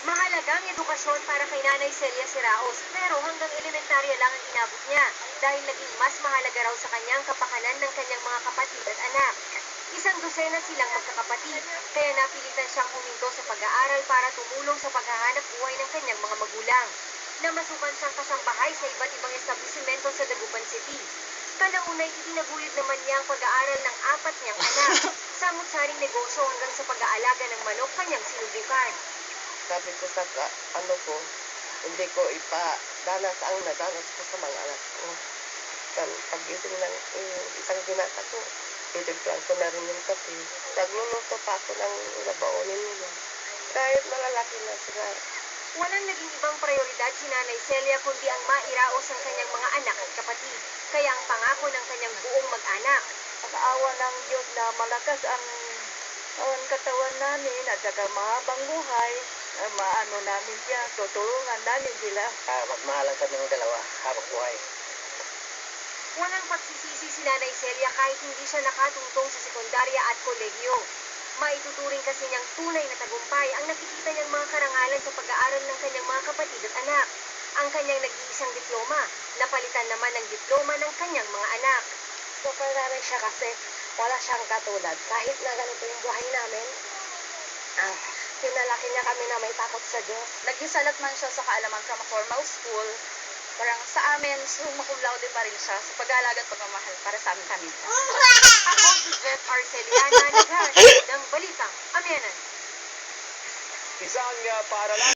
Mahalagang edukasyon para kay Nanay Celia Siraos, pero hanggang elementarya lang ang inabot niya dahil naging mas mahalaga raw sa kanyang kapakanan ng kanyang mga kapatid at anak. Isang dosena silang magkakapatid, kaya napilitan siyang huminto sa pag-aaral para tumulong sa paghahanap buhay ng kanyang mga magulang. Namasukan siyang kasambahay sa iba't ibang establisimento sa Dagupan City. Kalaunay itinaguyod naman niya ang pag-aaral ng apat niyang anak. Samut-saring negosyo hanggang sa pag-aalaga ng manok kanyang sinubukan. Sabi ko sa ano ko, hindi ko ipadanas ang nadanas ko sa mga anak ko. Pag-ising ng isang binata ko, titimplan ko na rin yung kape. Nagluluto pa ako ng labaonin nila. Kahit malalaki na sila. Walang naging ibang prioridad si Nanay Celia kundi ang mairaos ang kanyang mga anak at kapatid. Kaya ang pangako ng kanyang buong mag-anak. Pag-aawa ng Diyos na malakas ang katawan namin at saka mahabang buhay, maano namin siya, tutulungan namin sila. Magmahalan kami ng dalawa habang buhay. Walang pagsisisi si Nanay Celia kahit hindi siya nakatungtong sa sekundarya at kolegyo. Maituturing kasi niyang tunay na tagumpay ang nakikita niyang mga karangalan sa pag-aaral ng kanyang mga kapatid at anak. Ang kanyang nag-iisang diploma, napalitan naman ng diploma ng kanyang mga anak. Super namin siya kasi wala siyang katulad. Kahit na ganito yung buhay namin, pinalaki niya kami na may takot sa Diyos. Naghisalat man siya sa kaalaman from a formal school, parang sa amin, summa cum laude pa rin siya sa pag-aalaga at pagmamahal para sa amin kami. Ako si Jeff Arceliana, naghahatid ng Balitang Amyanan. Isang paaralan